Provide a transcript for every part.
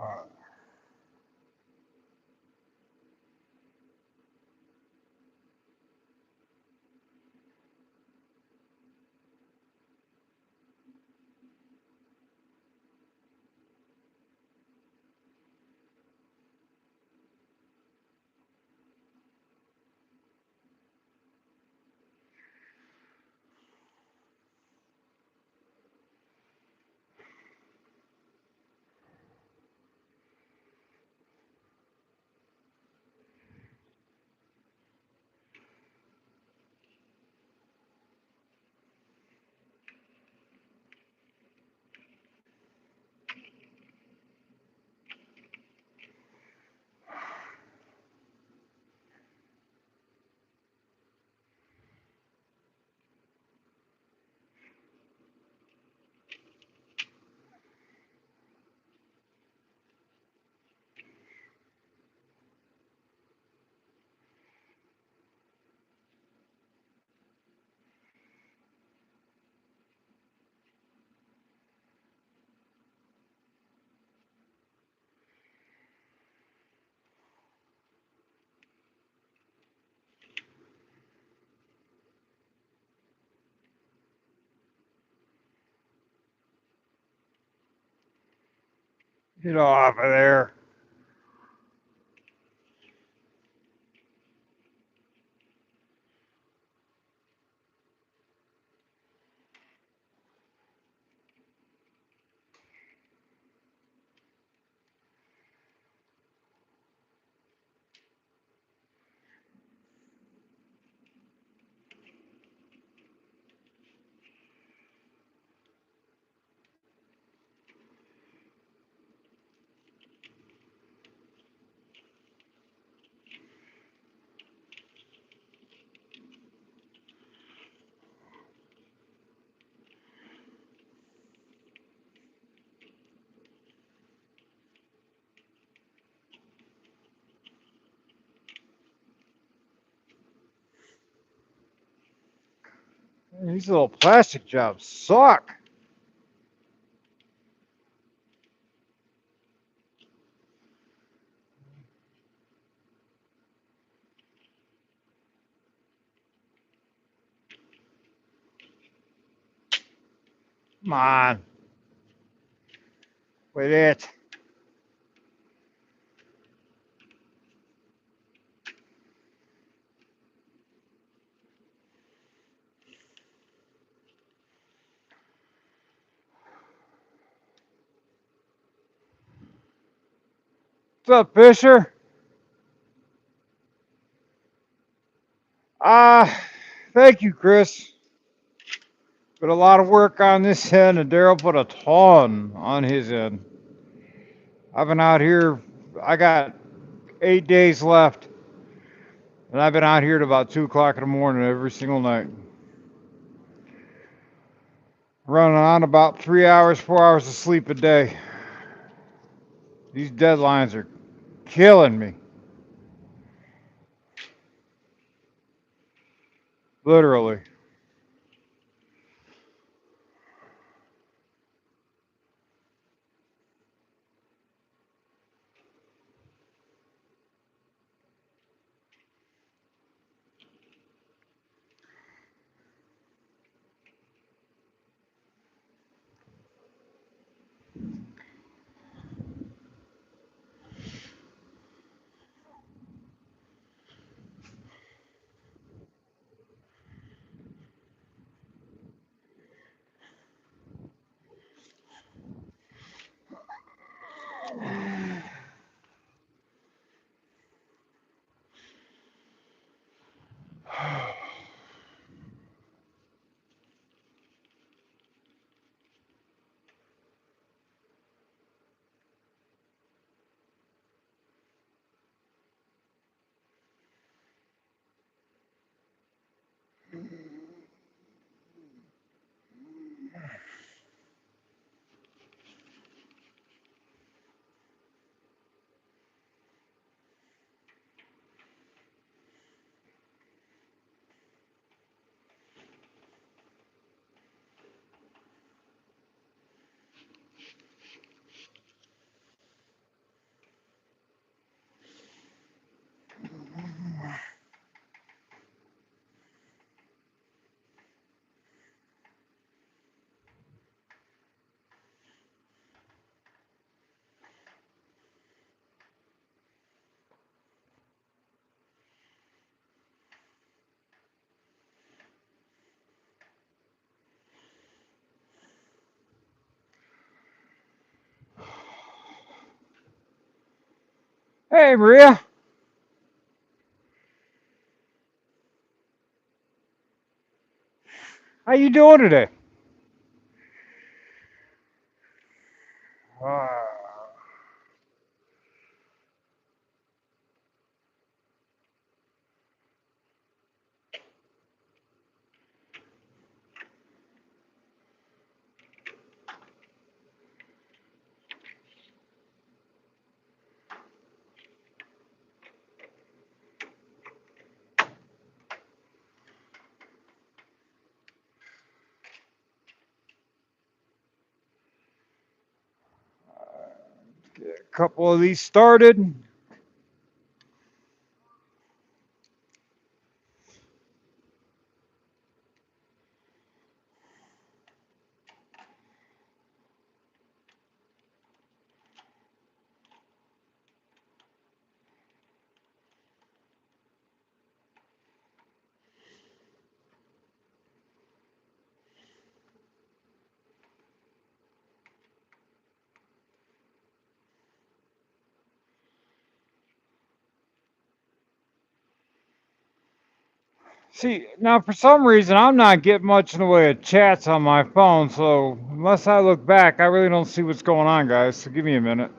Uh, get off of there. These little plastic jobs suck. Come on, with it. What's up, Fisher? Uh, Thank you, Chris. Put a lot of work on this end, and Daryl put a ton on his end. I've been out here, I got 8 days left, and I've been out here at about 2 o'clock in the morning every single night. Running on about 3 hours, 4 hours of sleep a day. These deadlines are killing me, literally. Hey, Maria. How you doing today? Uh, get a couple of these started. See, now for some reason I'm not getting much in the way of chats on my phone, so unless I look back, I really don't see what's going on, guys. So give me a minute.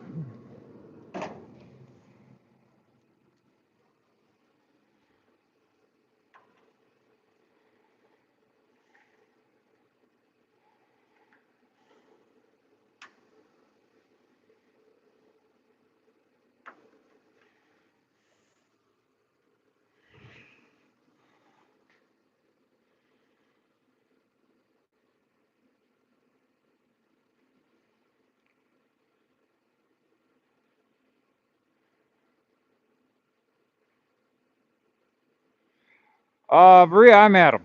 Maria, I'm Adam.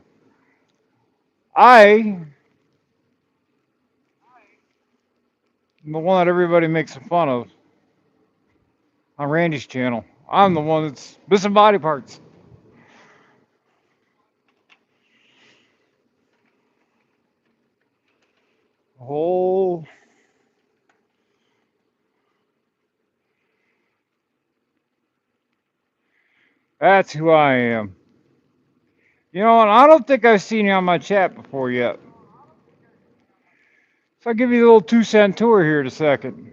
I'm the one that everybody makes fun of on Randy's channel. I'm the one that's missing body parts. Oh, that's who I am. You know what? I don't think I've seen you on my chat before yet. So I'll give you a little 2 cent tour here in a second.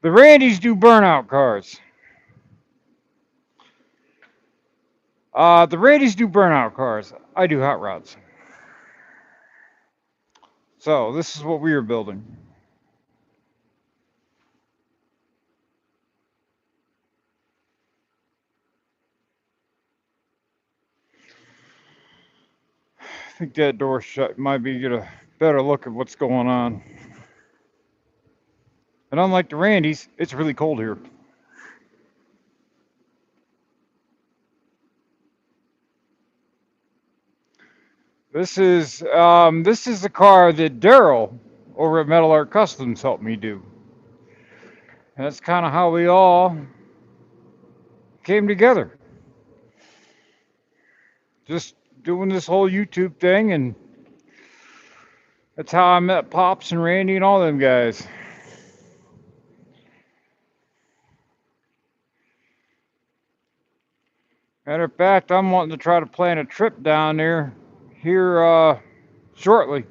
The Randys do burnout cars. The Randys do burnout cars. I do hot rods. So this is what we are building. I think that door shut might be get a better look at what's going on. And unlike the Randys, it's really cold here. This is the car that Daryl over at Metal Art Customs helped me do. And that's kind of how we all came together. Just doing this whole YouTube thing, and that's how I met Pops and Randy and all them guys. Matter of fact, I'm wanting to try to plan a trip down there here shortly.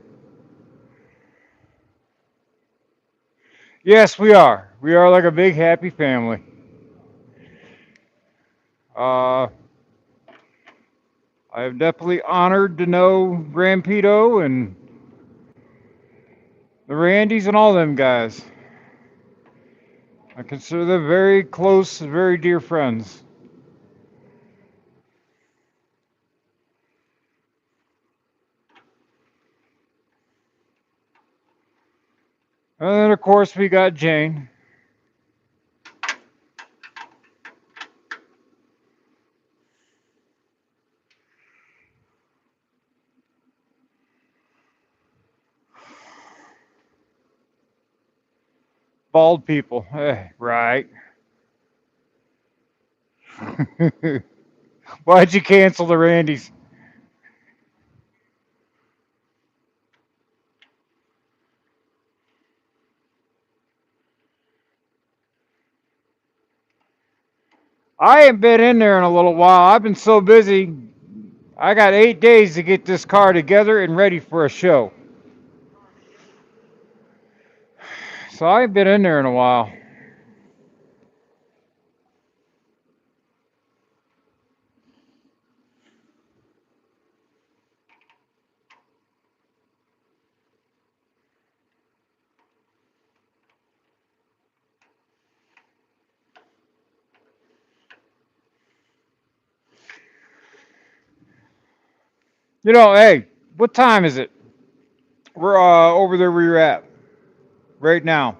Yes, we are. We are like a big happy family. Uh, I am definitely honored to know Rampito and the Randys and all them guys. I consider them very close, very dear friends. And then, of course, we got Jane. Bald people. Right. Why'd you cancel the Randy's? I ain't been in there in a little while. I've been so busy. I got 8 days to get this car together and ready for a show. So I ain't been in there in a while. Hey, what time is it? We're over there where you're at right now.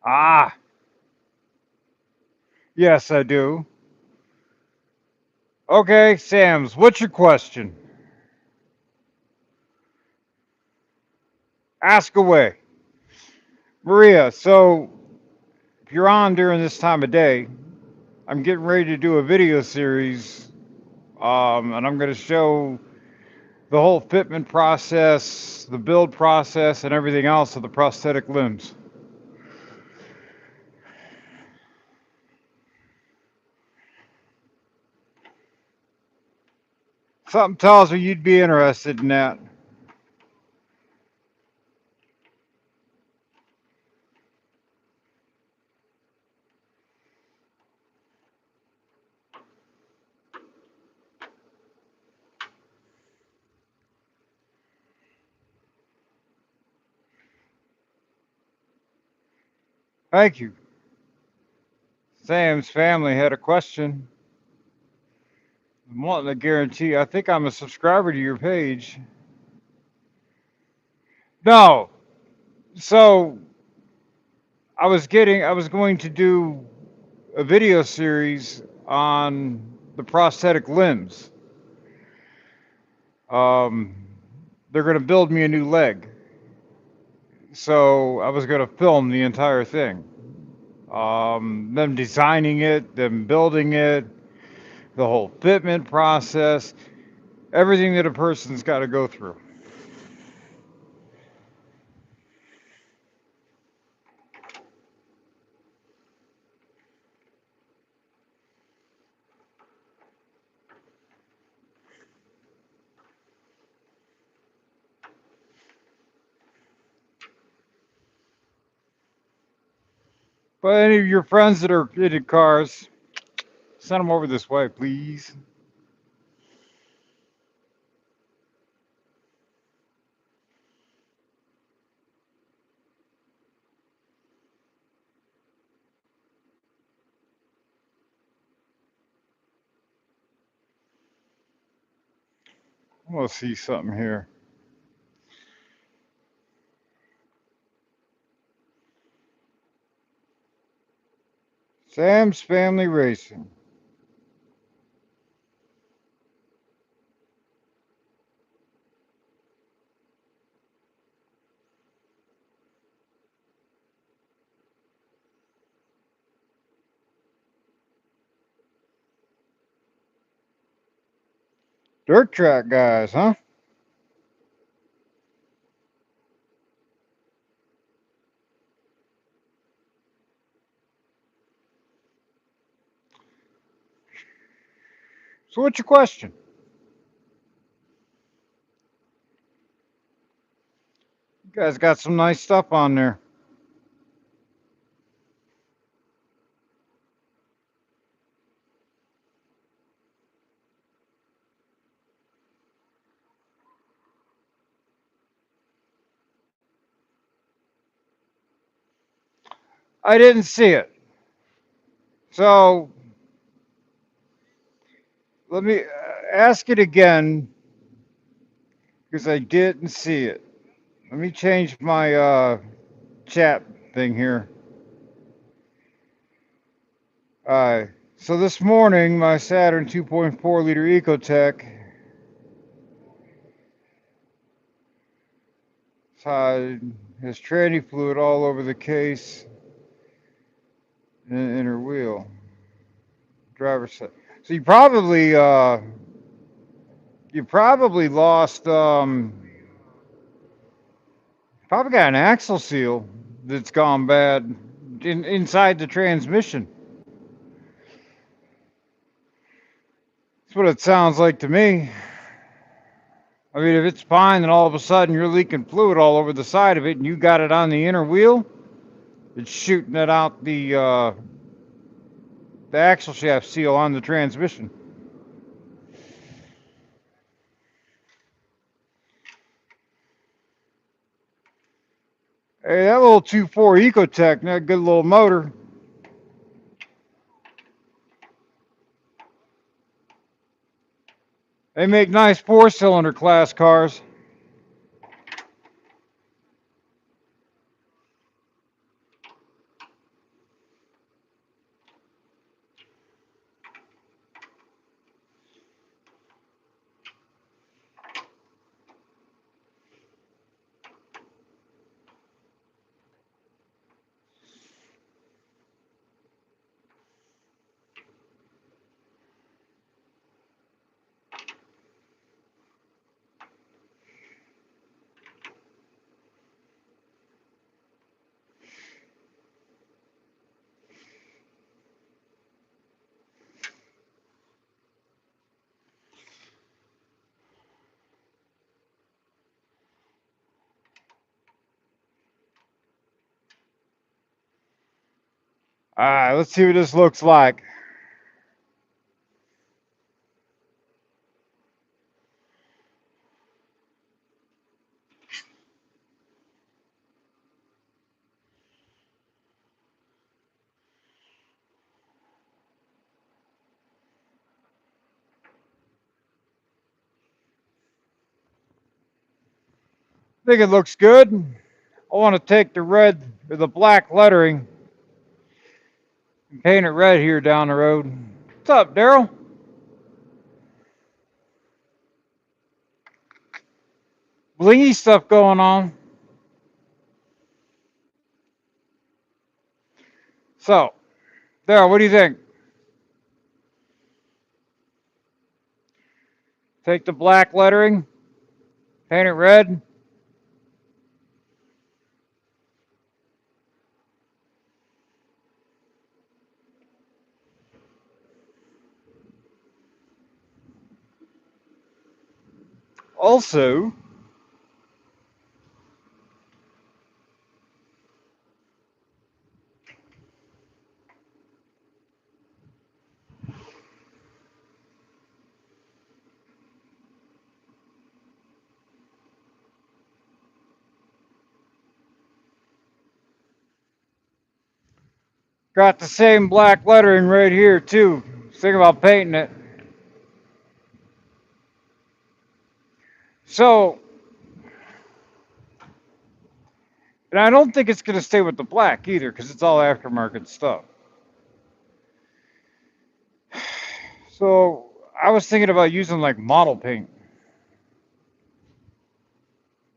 Ah, yes, I do. Okay, Sam's, what's your question? Ask away. Maria, so if you're on during this time of day, I'm getting ready to do a video series, and I'm going to show the whole fitment process, the build process, and everything else of the prosthetic limbs. Something tells me you'd be interested in that. Thank you. Sam's family had a question. I'm wanting to guarantee. I think I'm a subscriber to your page. No. So I was going to do a video series on the prosthetic limbs. Um, they're going to build me a new leg. So I was going to film the entire thing. Them designing it, them building it, the whole fitment process, everything that a person's got to go through. But any of your friends that are into cars, send them over this way, please. I'm going to see something here. Sam's Family Racing. Dirt track guys, huh? So what's your question? You guys got some nice stuff on there. I didn't see it. So let me ask it again because I didn't see it. Let me change my chat thing here. Uh, so this morning, my Saturn 2.4 liter Ecotech has tranny fluid all over the case and the inner wheel, driver's side. So you probably lost probably got an axle seal that's gone bad inside the transmission. That's what it sounds like to me. I mean, if it's fine and all of a sudden you're leaking fluid all over the side of it and you got it on the inner wheel, it's shooting it out the axle shaft seal on the transmission. Hey, that little 2.4 Ecotech, that good little motor. They make nice four-cylinder class cars. All right, let's see what this looks like. I think it looks good. I want to take the red or the black lettering and paint it red here down the road. What's up, Daryl? Blingy stuff going on. So, Daryl, what do you think? Take the black lettering, paint it red. Also, got the same black lettering right here too. Think about painting it. So, and I don't think it's going to stay with the black either because it's all aftermarket stuff. So, I was thinking about using like model paint.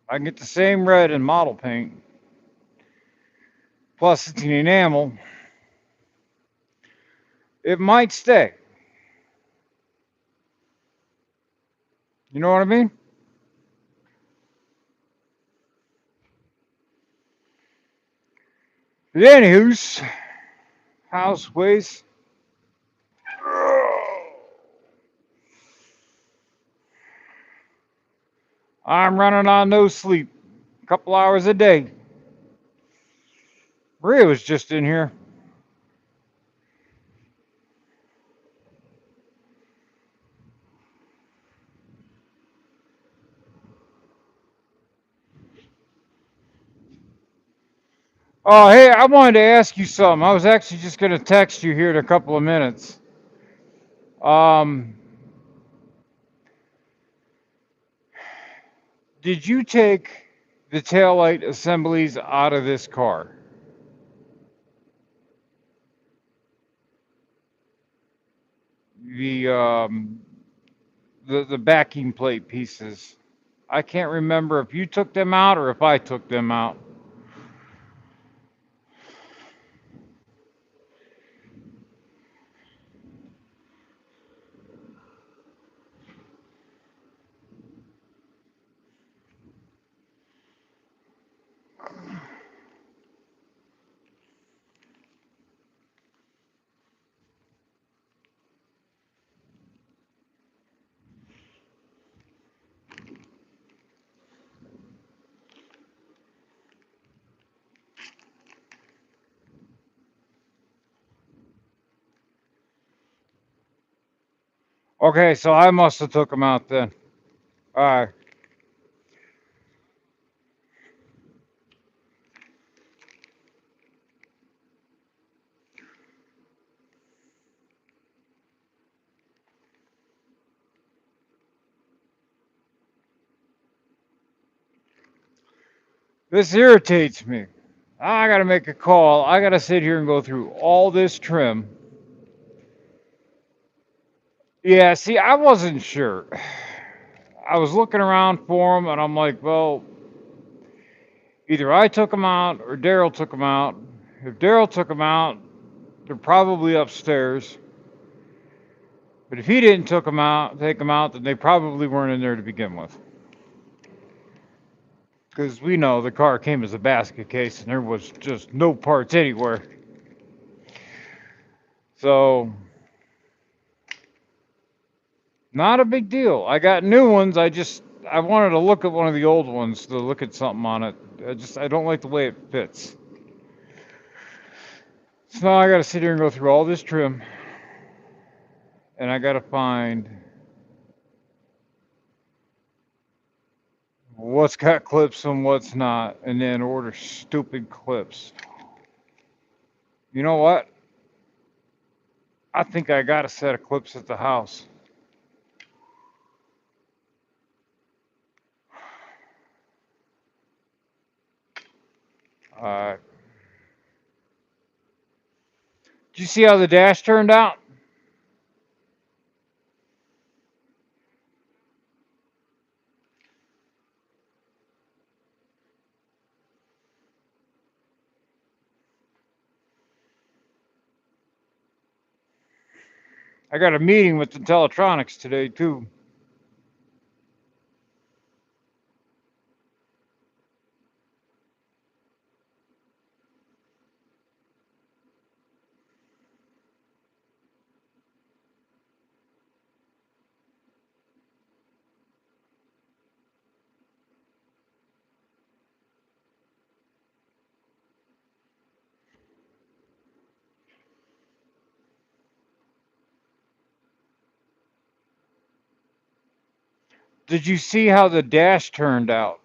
I can get the same red in model paint. Plus, it's an enamel. It might stay. You know what I mean? But anywho's, houseways. I'm running on no sleep. A couple hours a day. Maria was just in here. Oh, hey, I wanted to ask you something. I was actually just going to text you here in a couple of minutes. Did you take the taillight assemblies out of this car. The the backing plate pieces. I can't remember if you took them out or if I took them out. Okay, so I must have took them out then. All right. This irritates me. I got to make a call. I got to sit here and go through all this trim. Yeah, see, I wasn't sure. I was looking around for them, and I'm like, well, either I took them out or Daryl took them out. If Daryl took them out, they're probably upstairs. But if he didn't take them out, then they probably weren't in there to begin with. Because we know the car came as a basket case, and there was just no parts anywhere. So, not a big deal. I got new ones. I wanted to look at one of the old ones to look at something on it. I don't like the way it fits. So now I got to sit here and go through all this trim, and I got to find what's got clips and what's not, and then order stupid clips. You know what? I think I got a set of clips at the house. Uh, did you see how the dash turned out? I got a meeting with the Teletronics today too. Did you see how the dash turned out?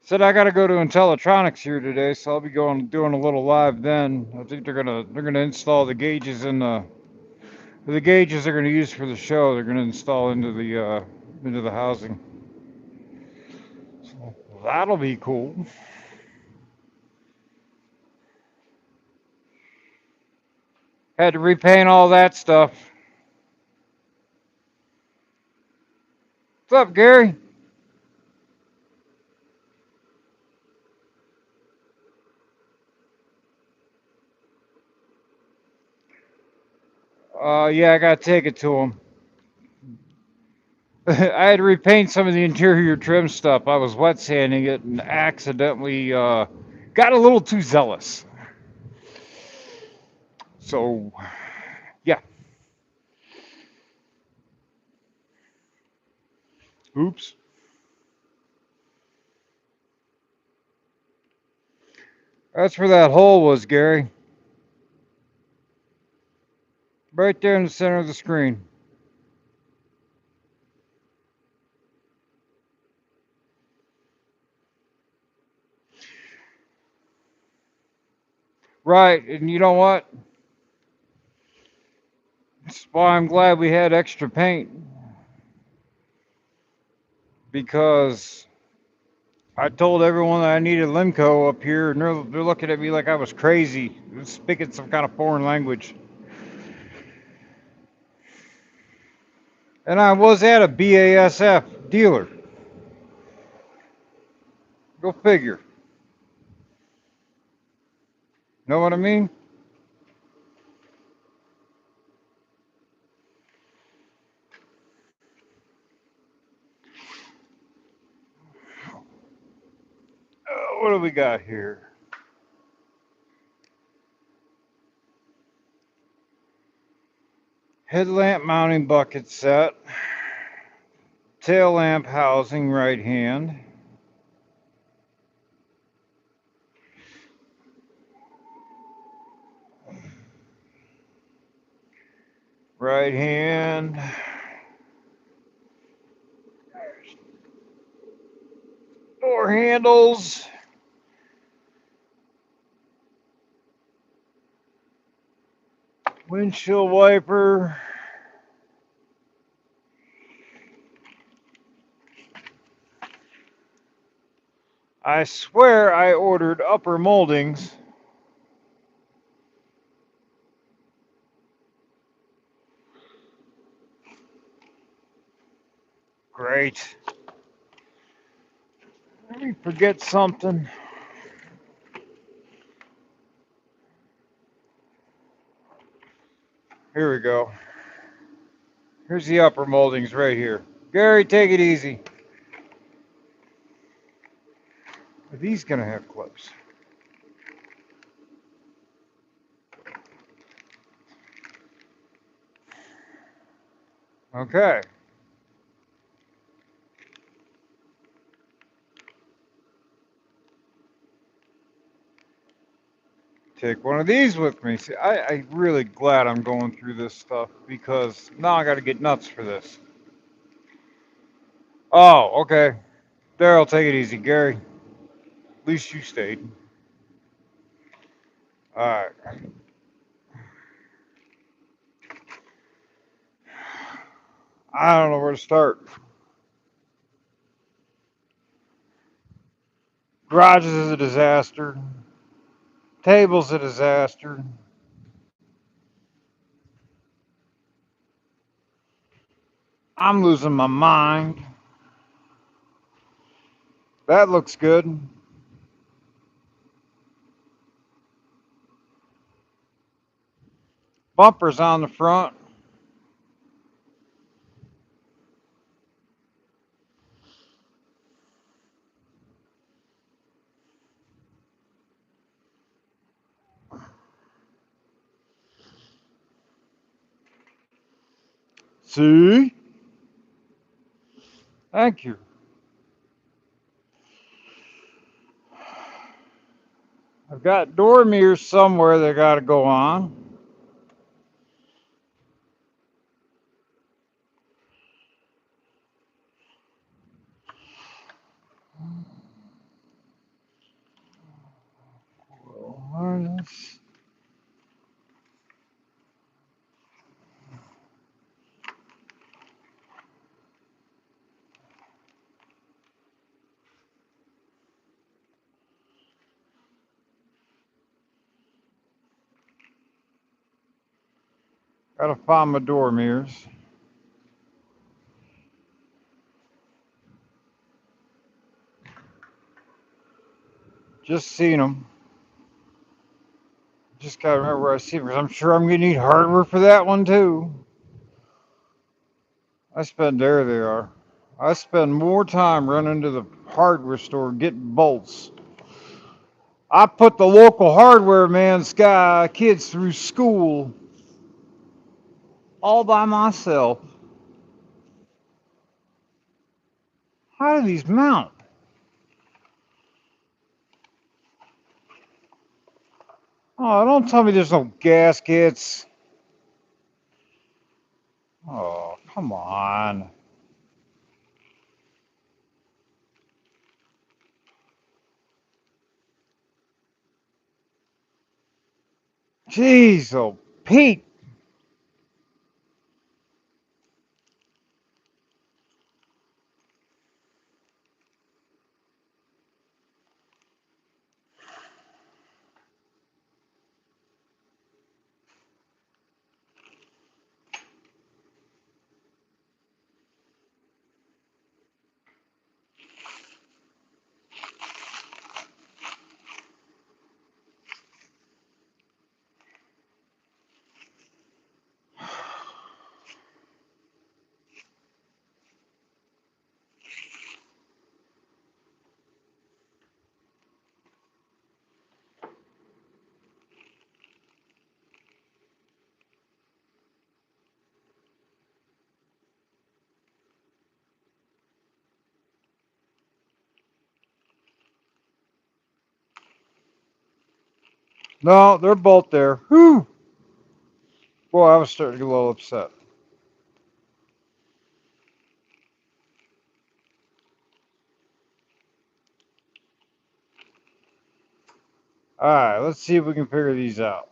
Said I got to go to Intellitronics here today, so I'll be going doing a little live then. I think they're gonna install the gauges in the gauges they're gonna use for the show. They're gonna install into the housing. So that'll be cool. Had to repaint all that stuff. What's up, Gary? Yeah, I gotta take it to him. I had to repaint some of the interior trim stuff. I was wet sanding it and accidentally got a little too zealous. So, yeah. Oops. That's where that hole was, Gary. Right there in the center of the screen. Right, and you know what? That's why I'm glad we had extra paint because I told everyone that I needed Limco up here, and they're looking at me like I was crazy, speaking some kind of foreign language. And I was at a BASF dealer. Go figure. Know what I mean? What do we got here? Headlamp mounting bucket set. Tail lamp housing right hand. Right hand. Door handles. Windshield wiper. I swear I ordered upper moldings. Great. Let me forget something. Here we go. Here's the upper moldings right here. Gary, take it easy. Are these gonna have clips? Okay. Take one of these with me. See, I really glad I'm going through this stuff because now I got to get nuts for this. Oh, okay. Daryl, take it easy. Gary, at least you stayed. All right. I don't know where to start. Garages is a disaster. Table's a disaster. I'm losing my mind. That looks good. Bumpers on the front. See? Thank you. I've got door mirrors somewhere that got to go on. Harness. Gotta find my door mirrors. Just seen them. Just gotta remember where I see them because I'm sure I'm gonna need hardware for that one too. There they are. I spend more time running to the hardware store getting bolts. I put the local hardware man's kids through school all by myself. How do these mount? Oh, don't tell me there's no gaskets. Oh, come on. Jeez, oh, Pete. No, they're both there. Whew. Boy, I was starting to get a little upset. All right, let's see if we can figure these out.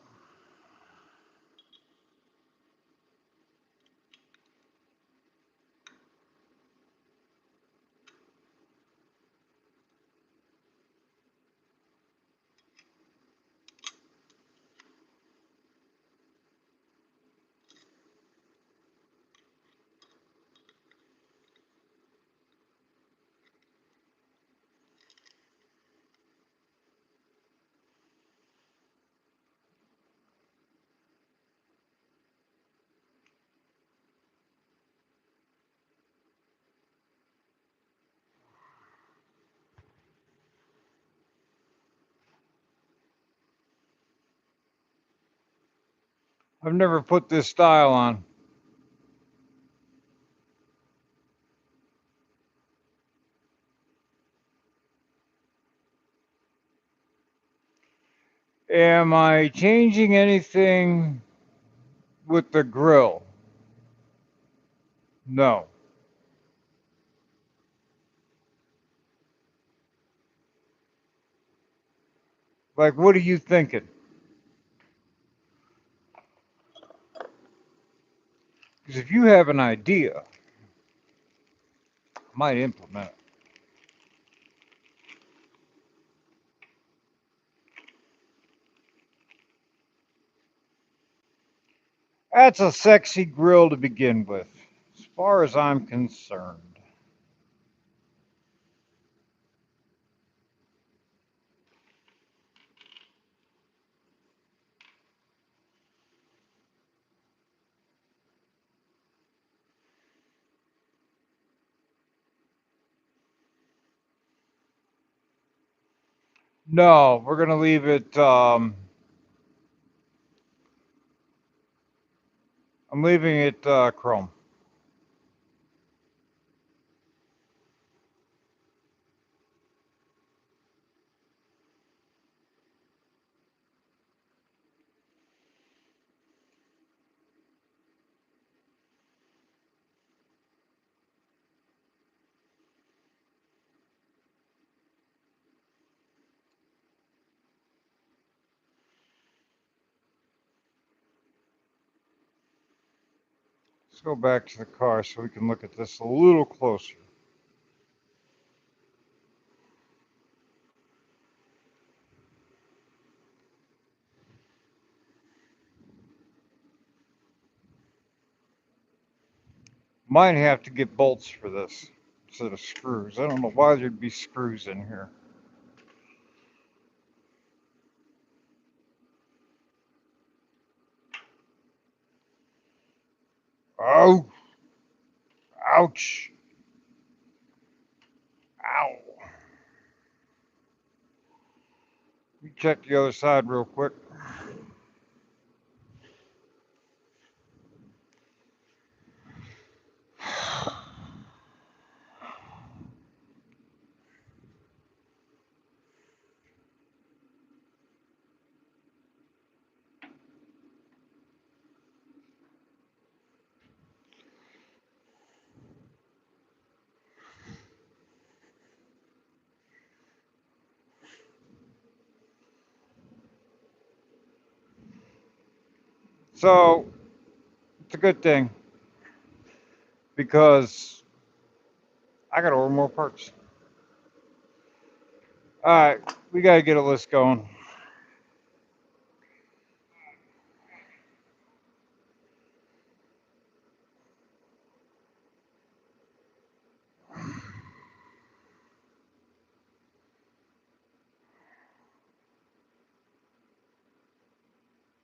I've never put this style on. Am I changing anything with the grill? No. Like, what are you thinking? Because if you have an idea, I might implement it. That's a sexy grill to begin with, as far as I'm concerned. No, we're gonna leave it. I'm leaving it chrome. Let's go back to the car so we can look at this a little closer. Might have to get bolts for this instead of screws. I don't know why there'd be screws in here. Oh, ouch. Ow. Let me check the other side real quick. So it's a good thing because I got to order more parts. All right, we got to get a list going.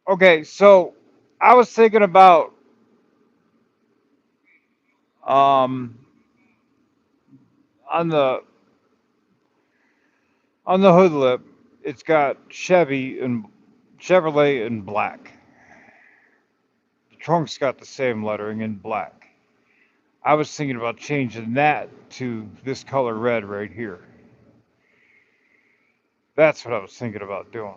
Okay, so I was thinking about um, on the hood lip, it's got Chevrolet in black. The trunk's got the same lettering in black. I was thinking about changing that to this color red right here. That's what I was thinking about doing.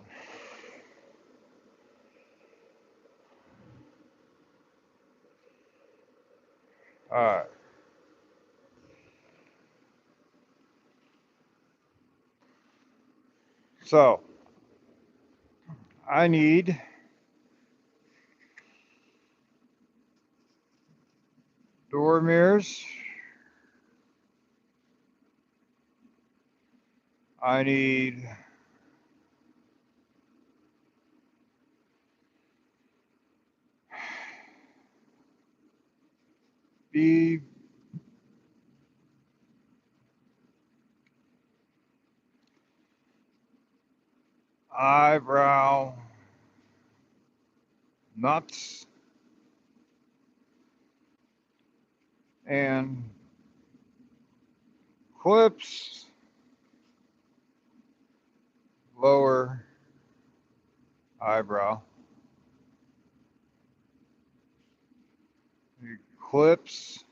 All right. So I need door mirrors. I need the eyebrow nuts and clips, lower eyebrow, the clips,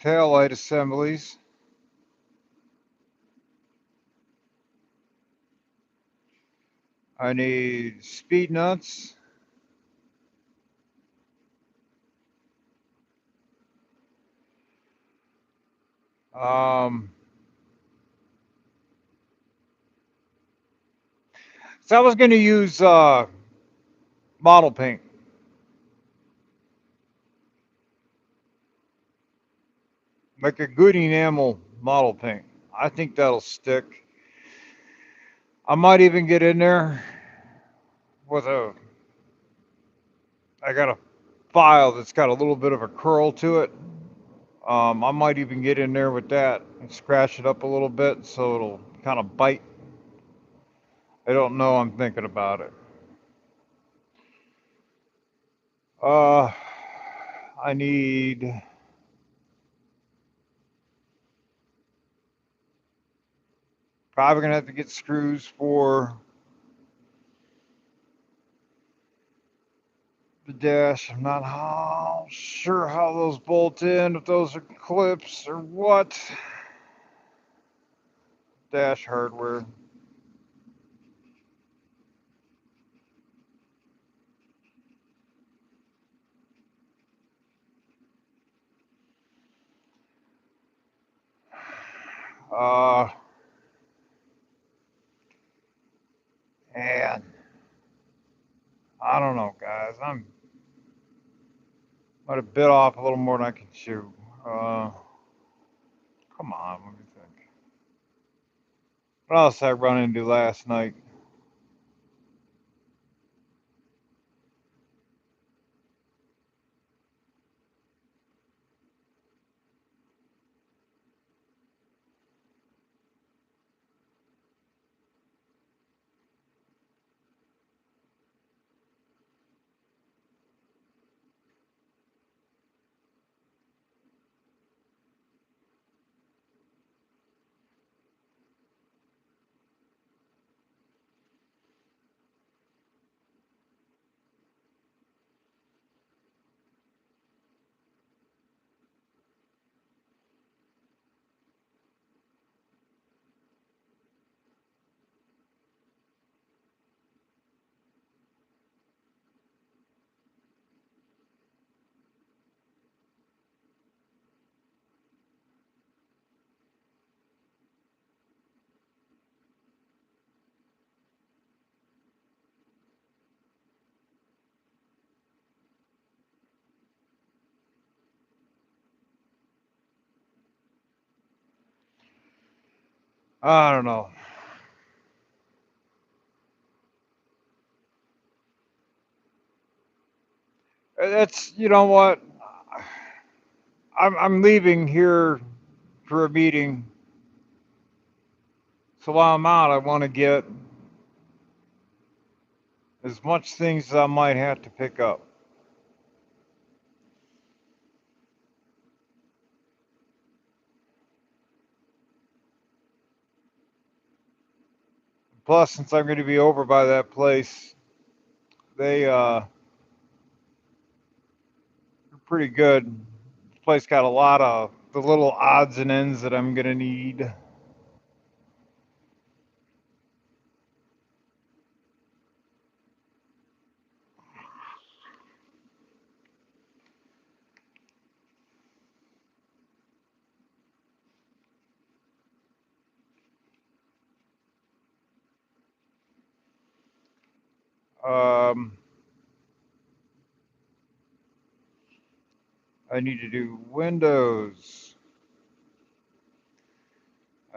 tail light assemblies. I need speed nuts. Um, so I was going to use model paint, like a good enamel model paint. I think that'll stick. I might even get in there with a. I got a file that's got a little bit of a curl to it. I might even get in there with that and scratch it up a little bit so it'll kind of bite. I don't know. I'm thinking about it. Uh, I need probably gonna have to get screws for the dash. I'm not sure how those bolt in, if those are clips or what. Dash hardware. Uh, and I don't know, guys. I'm might have bit off a little more than I can chew. Uh, Come on, let me think. What else I run into last night? I don't know. That's, you know what? I'm leaving here for a meeting. So while I'm out, I want to get as much things as I might have to pick up. Plus, since I'm going to be over by that place, they are pretty good. This place got a lot of the little odds and ends that I'm going to need. Um, I need to do windows.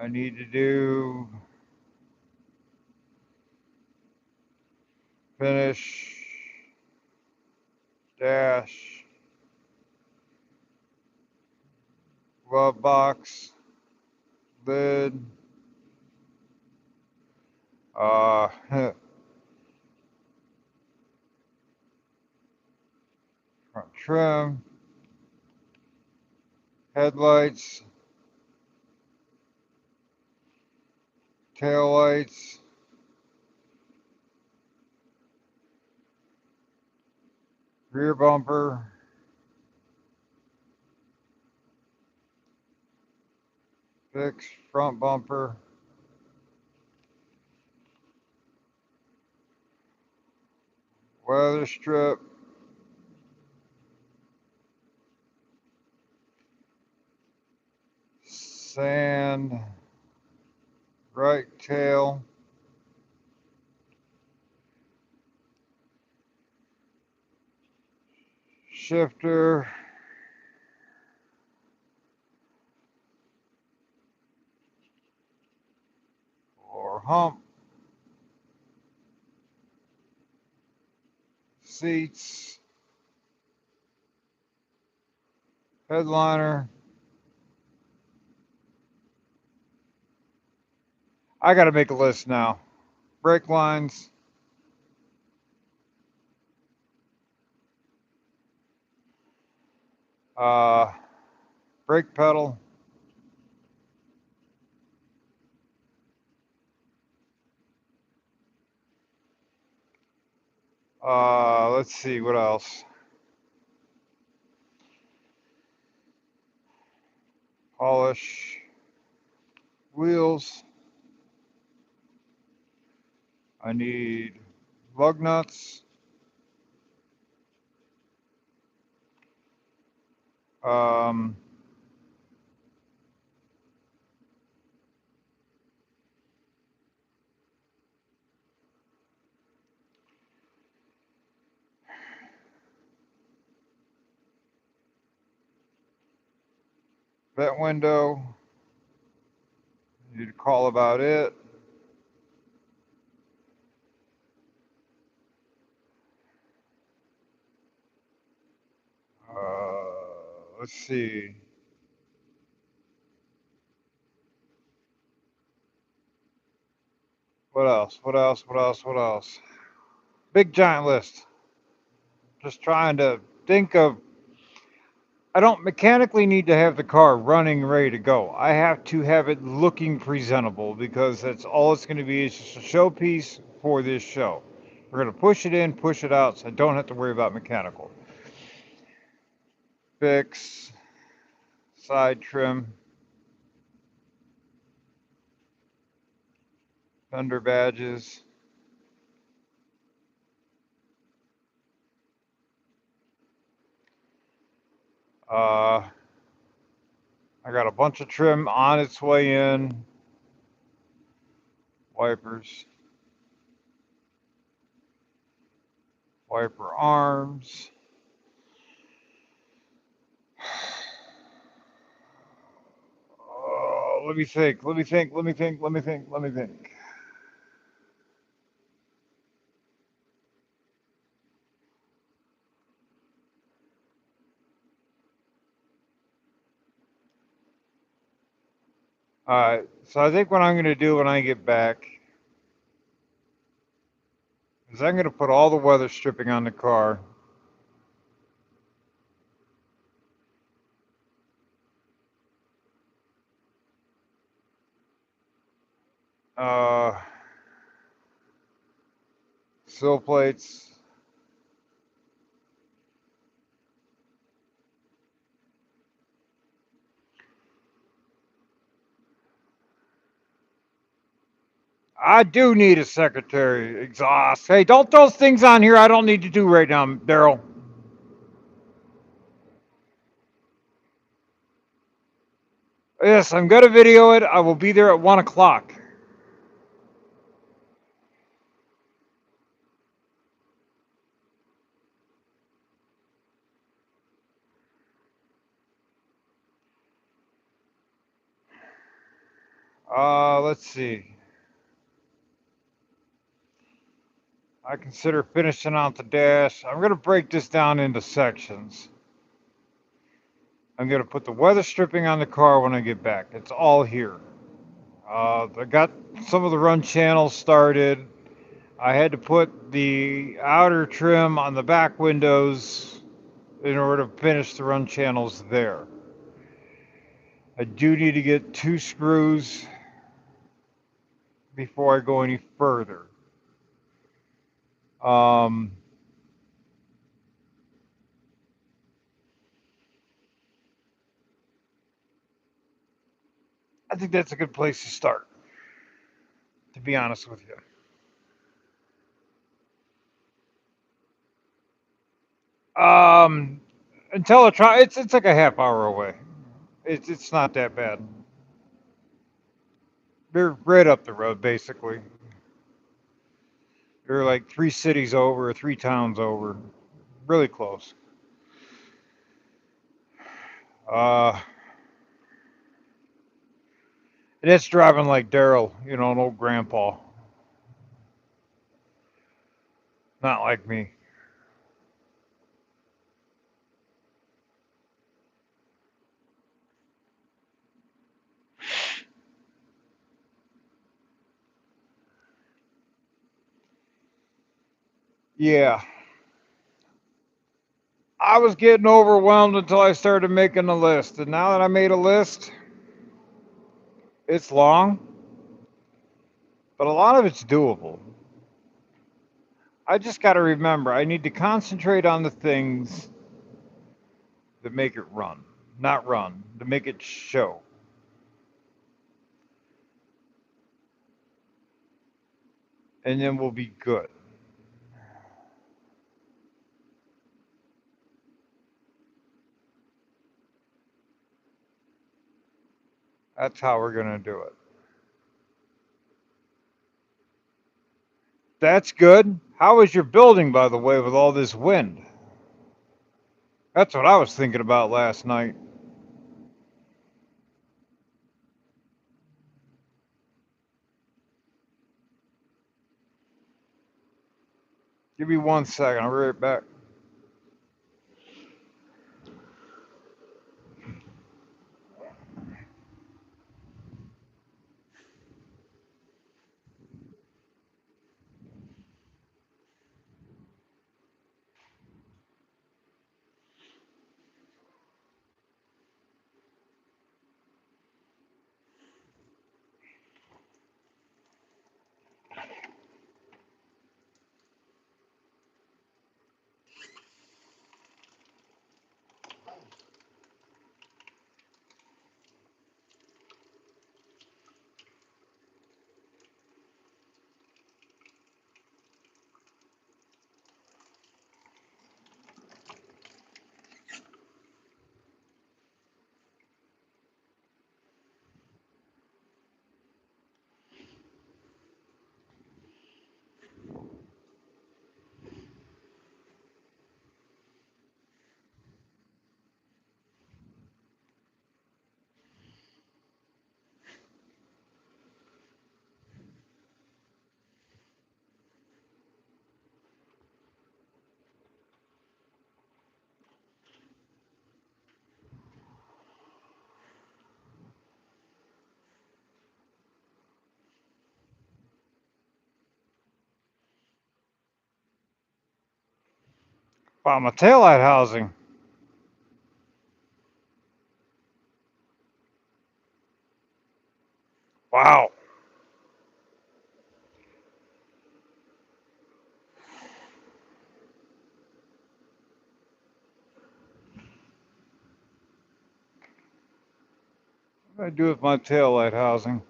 I need to do finish, dash, glove box, lid, front trim, headlights, tail lights, rear bumper, fix front bumper, weather strip, sand, right tail, shifter, or hump, seats, headliner. I got to make a list now. Brake lines, uh, brake pedal, let's see what else. Polish wheels. I need lug nuts. Um, vent window. Need to call about it. Let's see. What else? What else? What else? What else? Big giant list. Just trying to think of. I don't mechanically need to have the car running ready to go. I have to have it looking presentable because that's all it's going to be. It's just a showpiece for this show. We're going to push it in, push it out, so I don't have to worry about mechanical. Fix, side trim, fender badges. Uh, I got a bunch of trim on its way in. Wipers, wiper arms. Let me think. Let me think. Let me think. Let me think. Let me think. All right. So I think what I'm going to do when I get back is I'm going to put all the weather stripping on the car. Uh, sill plates. I do need a secretary exhaust. Hey, don't those things on here I don't need to do right now, Daryl. Yes, I'm going to video it. I will be there at 1 o'clock. Let's see. I consider finishing out the dash. I'm going to break this down into sections. I'm going to put the weather stripping on the car when I get back. It's all here. I got some of the run channels started. I had to put the outer trim on the back windows in order to finish the run channels there. I do need to get 2 screws before I go any further. Um, I think that's a good place to start, to be honest with you. Um, until it's like a half hour away. It's not that bad. They're right up the road, basically. They're like 3 cities over, 3 towns over, really close. Uh, and it's driving like Daryl, an old grandpa, not like me. Yeah, I was getting overwhelmed until I started making a list, and now that I made a list, it's long, but a lot of it's doable. I just got to remember I need to concentrate on the things that make it run, not run, to make it show. And then we'll be good. That's how we're going to do it. That's good. How is your building, by the way, with all this wind? That's what I was thinking about last night. Give me 1 second. I'll be right back. Wow, my taillight housing. Wow. What do I do with my taillight housing?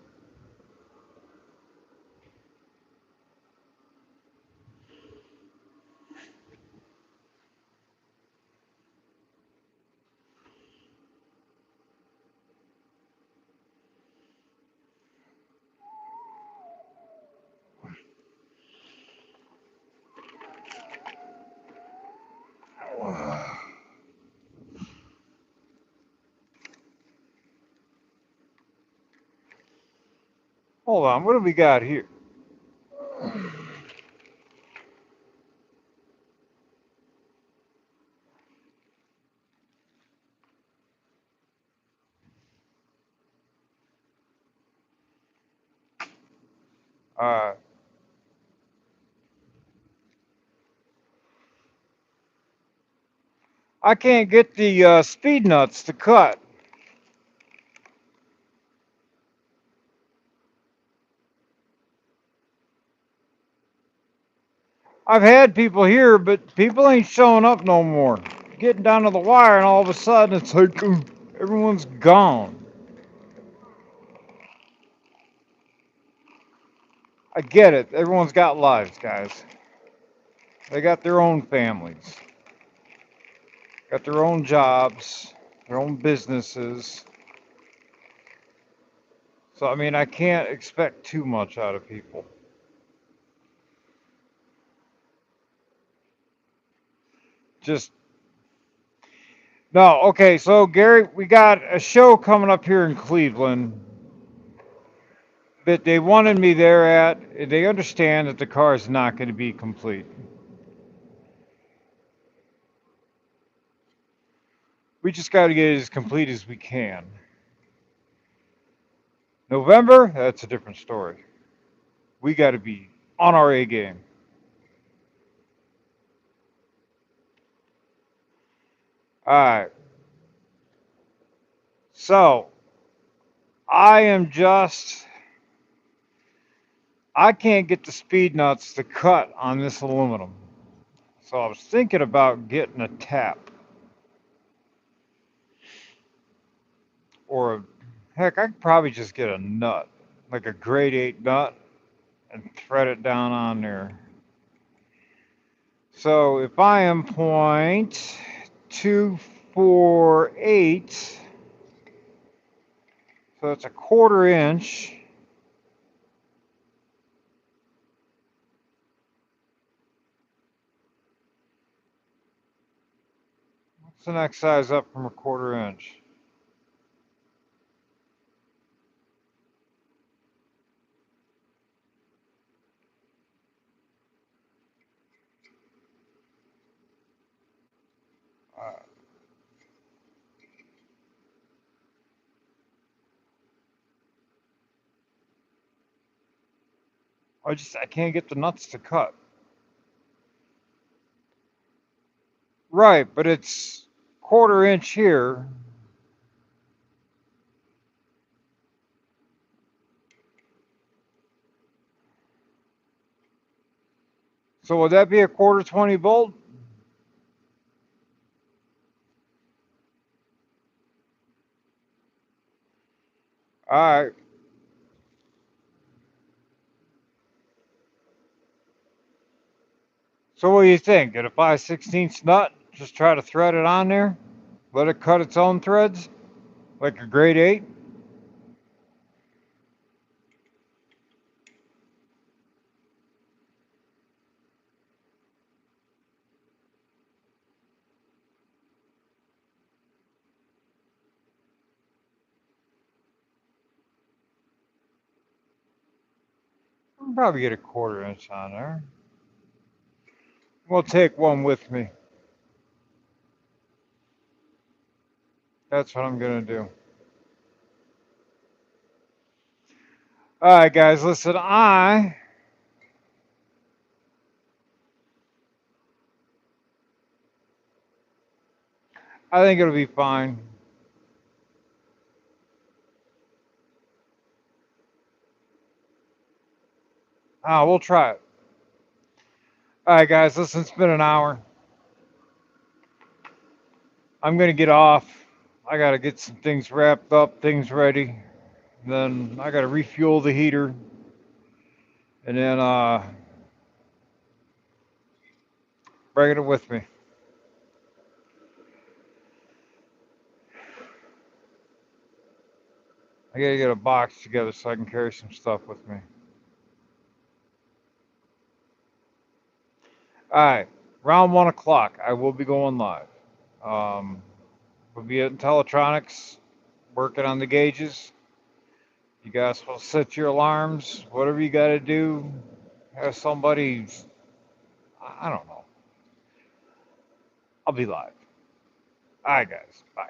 Hold on, what do we got here? Uh, I can't get the speed nuts to cut. I've had people here, but people ain't showing up no more. Getting down to the wire, and all of a sudden it's like everyone's gone. I get it. Everyone's got lives, guys. They got their own families, got their own jobs, their own businesses. So, I mean, I can't expect too much out of people. Just, no, okay, so Gary, we got a show coming up here in Cleveland that they wanted me there at. They understand that the car is not going to be complete. We just got to get it as complete as we can. November, that's a different story. We got to be on our A game. All right. So I am just, I can't get the speed nuts to cut on this aluminum. So I was thinking about getting a tap or heck, I could probably just get a nut, like a grade 8 nut, and thread it down on there. So if I am 0.248, so that's a quarter inch. What's the next size up from a quarter inch? Uh, I can't get the nuts to cut. Right, but it's quarter inch here. So would that be a quarter 20 bolt? All right. So what do you think? Get a 5/16 nut? Just try to thread it on there? Let it cut its own threads? Like a grade 8? I can probably get a quarter inch on there. We'll take one with me. That's what I'm going to do. All right, guys, listen, I think it'll be fine. Ah, we'll try it. All right, guys. Listen, it's been an hour. I'm gonna get off. I gotta get some things wrapped up, things ready. Then I gotta refuel the heater, and then bring it with me. I gotta get a box together so I can carry some stuff with me. All right, around 1 o'clock, I will be going live. We'll be at Teletronics working on the gauges. You guys will set your alarms, whatever you got to do. Have somebody, I don't know. I'll be live. All right, guys. Bye.